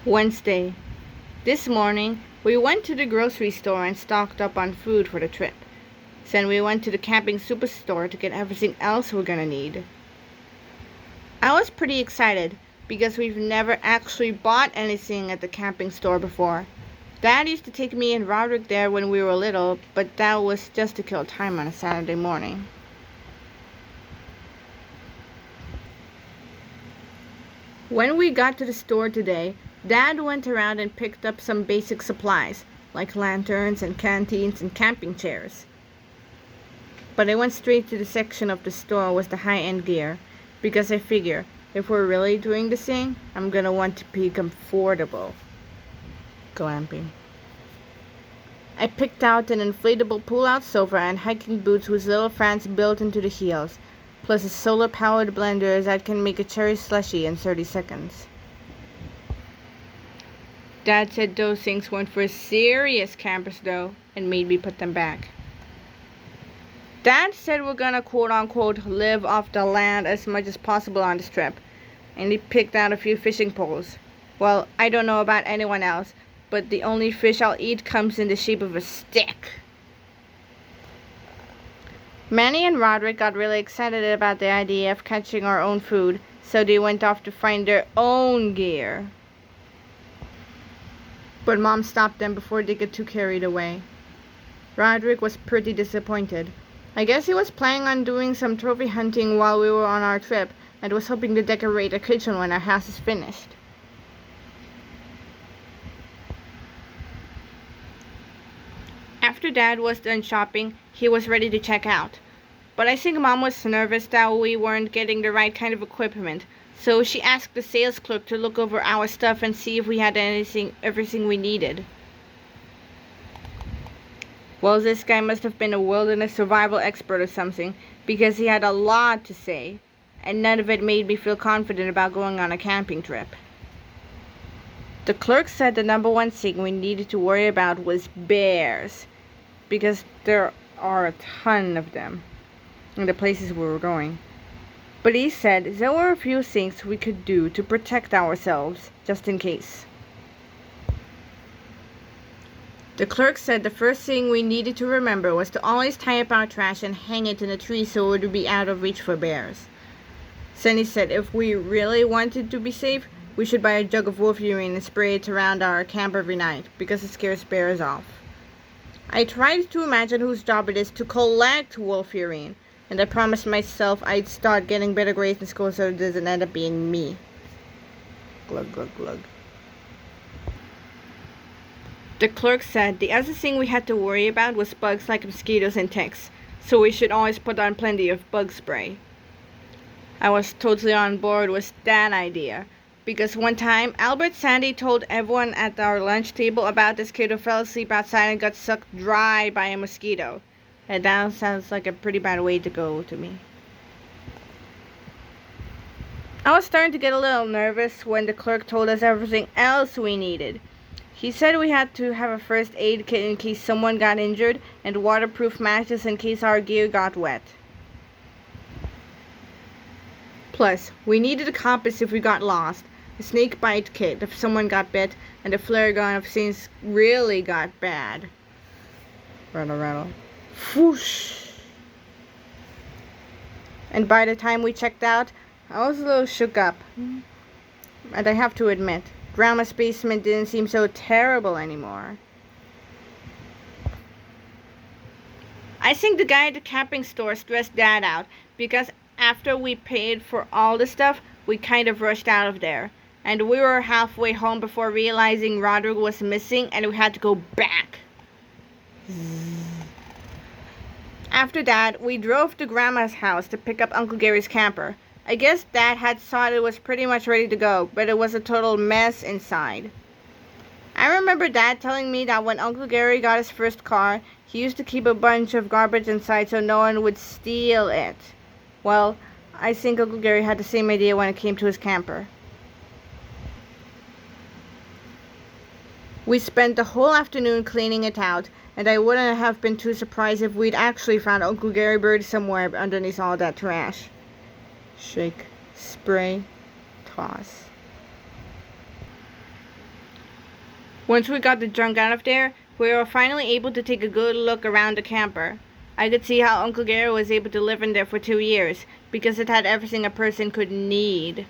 Wednesday. This morning, we went to the grocery store and stocked up on food for the trip. Then we went to the camping superstore to get everything else we're gonna need. I was pretty excited because we've never actually bought anything at the camping store before. Dad used to take me and Roderick there when we were little, but that was just to kill time on a Saturday morning. When we got to the store today, Dad went around and picked up some basic supplies, like lanterns and canteens and camping chairs. But I went straight to the section of the store with the high-end gear, because I figure, if we're really doing this thing, I'm gonna want to be comfortable. Glamping. I picked out an inflatable pull-out sofa and hiking boots with little fans built into the heels, plus a solar-powered blender that can make a cherry slushie in 30 seconds. Dad said those things weren't for serious campers though, and made me put them back. Dad said we're gonna quote-unquote live off the land as much as possible on this trip, and he picked out a few fishing poles. Well, I don't know about anyone else, but the only fish I'll eat comes in the shape of a stick. Manny and Roderick got really excited about the idea of catching our own food, so they went off to find their own gear. But Mom stopped them before they got too carried away. Roderick was pretty disappointed. I guess he was planning on doing some trophy hunting while we were on our trip, and was hoping to decorate a kitchen when our house is finished. After Dad was done shopping, he was ready to check out. But I think Mom was nervous that we weren't getting the right kind of equipment, so she asked the sales clerk to look over our stuff and see if we had everything we needed. Well, this guy must have been a wilderness survival expert or something, because he had a lot to say, and none of it made me feel confident about going on a camping trip. The clerk said the number one thing we needed to worry about was bears, because there are a ton of them in the places we were going. But he said there were a few things we could do to protect ourselves, just in case. The clerk said the first thing we needed to remember was to always tie up our trash and hang it in a tree so it would be out of reach for bears. Then he said if we really wanted to be safe, we should buy a jug of wolf urine and spray it around our camp every night, because it scares bears off. I tried to imagine whose job it is to collect wolf urine, and I promised myself I'd start getting better grades in school so it doesn't end up being me. Glug, glug, glug. The clerk said the other thing we had to worry about was bugs like mosquitoes and ticks, so we should always put on plenty of bug spray. I was totally on board with that idea, because one time Albert Sandy told everyone at our lunch table about this kid who fell asleep outside and got sucked dry by a mosquito. And that sounds like a pretty bad way to go to me. I was starting to get a little nervous when the clerk told us everything else we needed. He said we had to have a first aid kit in case someone got injured, and waterproof matches in case our gear got wet. Plus, we needed a compass if we got lost, a snake bite kit if someone got bit, and a flare gun if things really got bad. Rattle, rattle. Whoosh! And by the time we checked out, I was a little shook up. And I have to admit, Grandma's basement didn't seem so terrible anymore. I think the guy at the camping store stressed Dad out, because after we paid for all the stuff, we kind of rushed out of there. And we were halfway home before realizing Roderick was missing and we had to go back. After that, we drove to Grandma's house to pick up Uncle Gary's camper. I guess Dad had thought it was pretty much ready to go, but it was a total mess inside. I remember Dad telling me that when Uncle Gary got his first car, he used to keep a bunch of garbage inside so no one would steal it. Well, I think Uncle Gary had the same idea when it came to his camper. We spent the whole afternoon cleaning it out, and I wouldn't have been too surprised if we'd actually found Uncle Gary buried somewhere underneath all that trash. Shake, spray, toss. Once we got the junk out of there, we were finally able to take a good look around the camper. I could see how Uncle Gary was able to live in there for 2 years, because it had everything a person could need.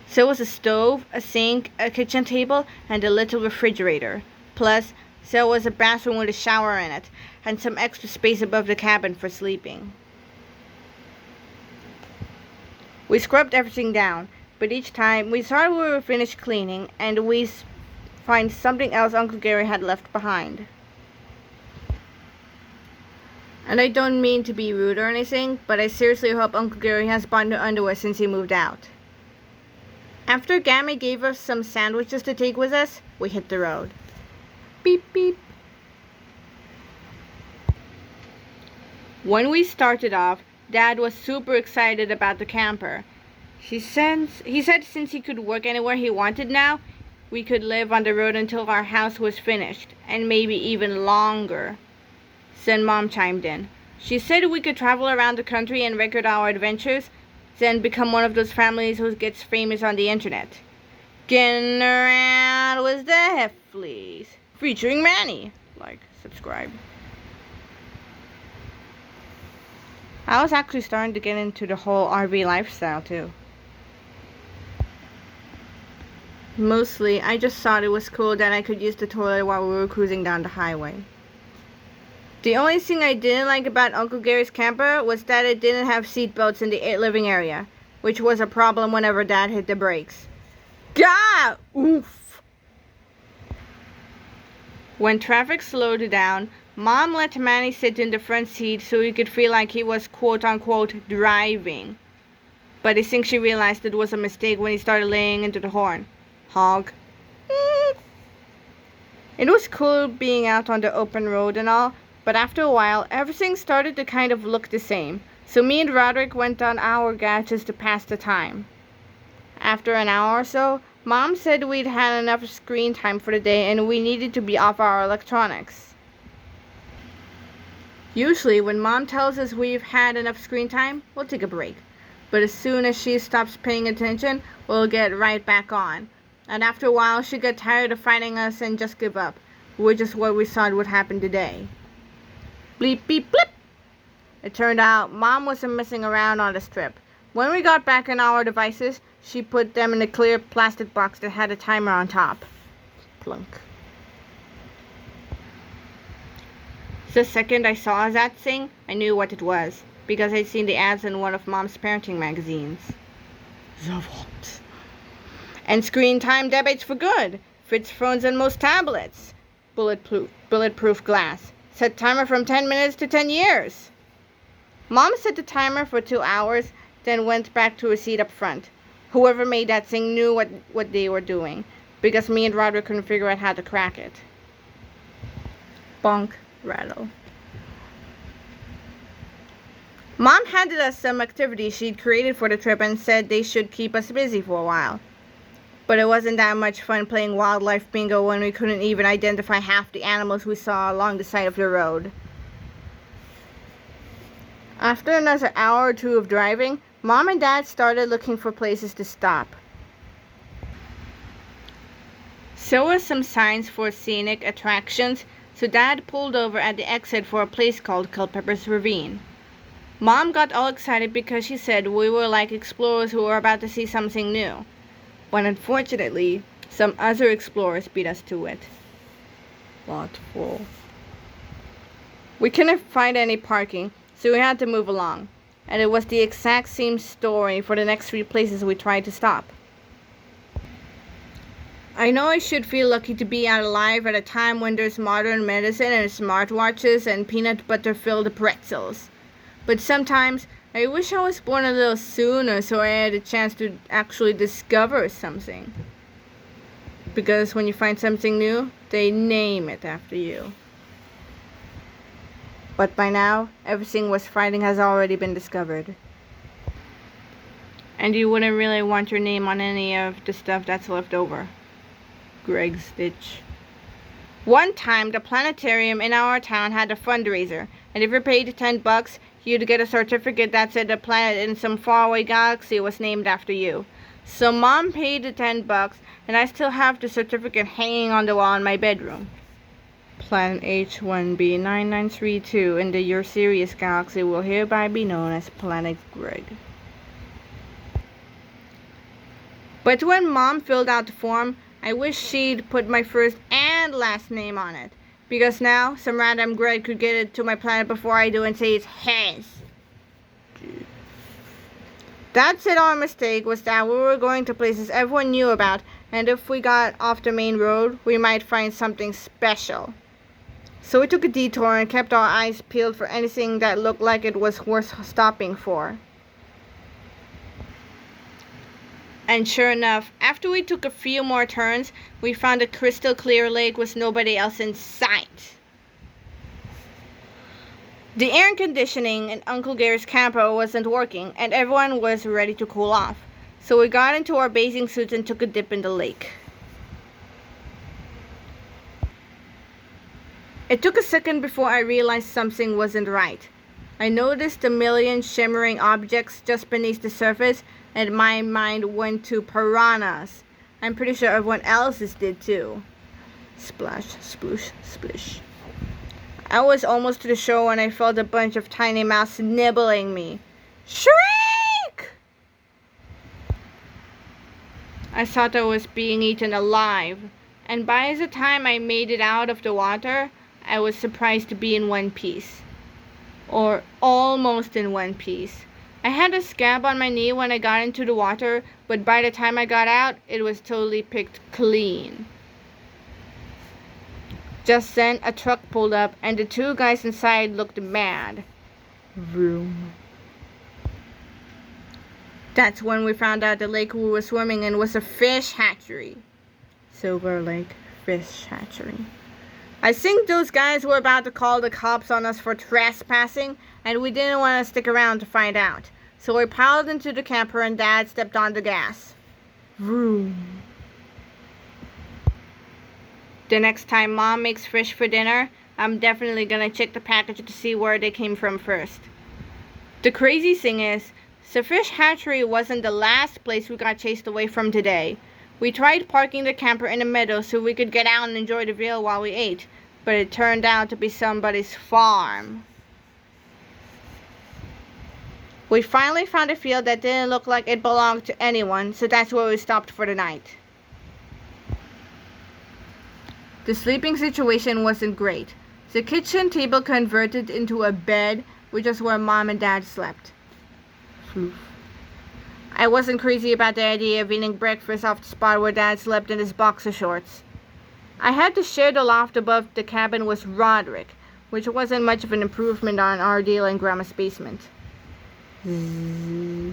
So was a stove, a sink, a kitchen table, and a little refrigerator. Plus, so was a bathroom with a shower in it, and some extra space above the cabin for sleeping. We scrubbed everything down, but each time we thought we were finished cleaning, and we find something else Uncle Gary had left behind. And I don't mean to be rude or anything, but I seriously hope Uncle Gary has bought new underwear since he moved out. After Gammy gave us some sandwiches to take with us, we hit the road. Beep, beep. When we started off, Dad was super excited about the camper. He said since he could work anywhere he wanted now, we could live on the road until our house was finished, and maybe even longer. Then Mom chimed in. She said we could travel around the country and record our adventures, then become one of those families who gets famous on the internet. Gettin' around with the Heffleys, featuring Manny. Like, subscribe. I was actually starting to get into the whole RV lifestyle too. Mostly, I just thought it was cool that I could use the toilet while we were cruising down the highway. The only thing I didn't like about Uncle Gary's camper was that it didn't have seat belts in the living area, which was a problem whenever Dad hit the brakes. Gah! Oof! When traffic slowed down, Mom let Manny sit in the front seat so he could feel like he was quote-unquote driving. But I think she realized it was a mistake when he started laying into the horn. Hog. It was cool being out on the open road and all, but after a while, everything started to kind of look the same, so me and Roderick went on our gadgets to pass the time. After an hour or so, Mom said we'd had enough screen time for the day and we needed to be off our electronics. Usually, when Mom tells us we've had enough screen time, we'll take a break. But as soon as she stops paying attention, we'll get right back on. And after a while, she'd get tired of fighting us and just give up, which is what we thought would happen today. Bleep, beep, blip! It turned out Mom wasn't messing around on the strip. When we got back on our devices, she put them in a clear plastic box that had a timer on top. Plunk. The second I saw that thing, I knew what it was, because I'd seen the ads in one of Mom's parenting magazines. The what? And screen time debates for good. Fits phones and most tablets. Bulletproof glass. Set timer from 10 minutes to 10 years. Mom set the timer for 2 hours, then went back to her seat up front. Whoever made that thing knew what they were doing, because me and Roderick couldn't figure out how to crack it. Bonk, rattle. Mom handed us some activities she'd created for the trip and said they should keep us busy for a while. But it wasn't that much fun playing wildlife bingo when we couldn't even identify half the animals we saw along the side of the road. After another hour or two of driving, Mom and Dad started looking for places to stop. So were some signs for scenic attractions, so Dad pulled over at the exit for a place called Culpeper's Ravine. Mom got all excited because she said we were like explorers who were about to see something new. But unfortunately, some other explorers beat us to it. Lot full. We couldn't find any parking, so we had to move along. And it was the exact same story for the next 3 places we tried to stop. I know I should feel lucky to be out alive at a time when there's modern medicine and smartwatches and peanut butter-filled pretzels. But sometimes, I wish I was born a little sooner so I had a chance to actually discover something. Because when you find something new, they name it after you. But by now, everything worth finding has already been discovered. And you wouldn't really want your name on any of the stuff that's left over. Greg Stitch. One time, the planetarium in our town had a fundraiser, and if you paid $10, you'd get a certificate that said a planet in some faraway galaxy was named after you. So Mom paid the $10, and I still have the certificate hanging on the wall in my bedroom. Planet H1b9932 in the Your Sirius galaxy will hereby be known as Planet Greg. But when Mom filled out the form, I wish she'd put my first and last name on it, because now some random Greg could get it to my planet before I do and say it's his. That's it. Our mistake was that we were going to places everyone knew about, and if we got off the main road, we might find something special. So we took a detour and kept our eyes peeled for anything that looked like it was worth stopping for. And sure enough, after we took a few more turns, we found a crystal clear lake with nobody else in sight. The air conditioning in Uncle Gary's camper wasn't working, and everyone was ready to cool off. So we got into our bathing suits and took a dip in the lake. It took a second before I realized something wasn't right. I noticed a million shimmering objects just beneath the surface, and my mind went to piranhas. I'm pretty sure everyone else's did too. Splash, sploosh, splish. I was almost to the shore when I felt a bunch of tiny mouths nibbling me. Shriek! I thought I was being eaten alive, and by the time I made it out of the water, I was surprised to be in one piece. Or almost in one piece. I had a scab on my knee when I got into the water, but by the time I got out, it was totally picked clean. Just then, a truck pulled up, and the two guys inside looked mad. Vroom. That's when we found out the lake we were swimming in was a fish hatchery. Silver Lake Fish Hatchery. I think those guys were about to call the cops on us for trespassing, and we didn't want to stick around to find out. So we piled into the camper and Dad stepped on the gas. Vroom. The next time Mom makes fish for dinner, I'm definitely gonna check the package to see where they came from first. The crazy thing is, the fish hatchery wasn't the last place we got chased away from today. We tried parking the camper in a meadow so we could get out and enjoy the view while we ate, but it turned out to be somebody's farm. We finally found a field that didn't look like it belonged to anyone, so that's where we stopped for the night. The sleeping situation wasn't great. The kitchen table converted into a bed, which is where Mom and Dad slept. Floof. I wasn't crazy about the idea of eating breakfast off the spot where Dad slept in his boxer shorts. I had to share the loft above the cabin with Roderick, which wasn't much of an improvement on our deal in Grandma's basement. The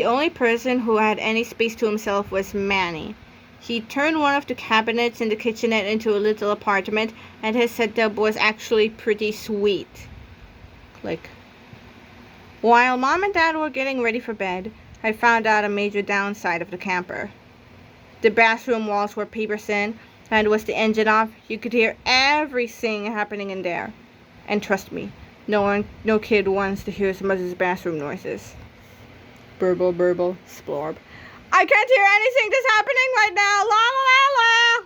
only person who had any space to himself was Manny. He turned one of the cabinets in the kitchenette into a little apartment, and his setup was actually pretty sweet. Click. While Mom and Dad were getting ready for bed, I found out a major downside of the camper. The bathroom walls were paper thin, and with the engine off, you could hear everything happening in there. And trust me, no kid wants to hear his mother's bathroom noises. Burble, burble, splorb. I can't hear anything that's happening right now. La la la la.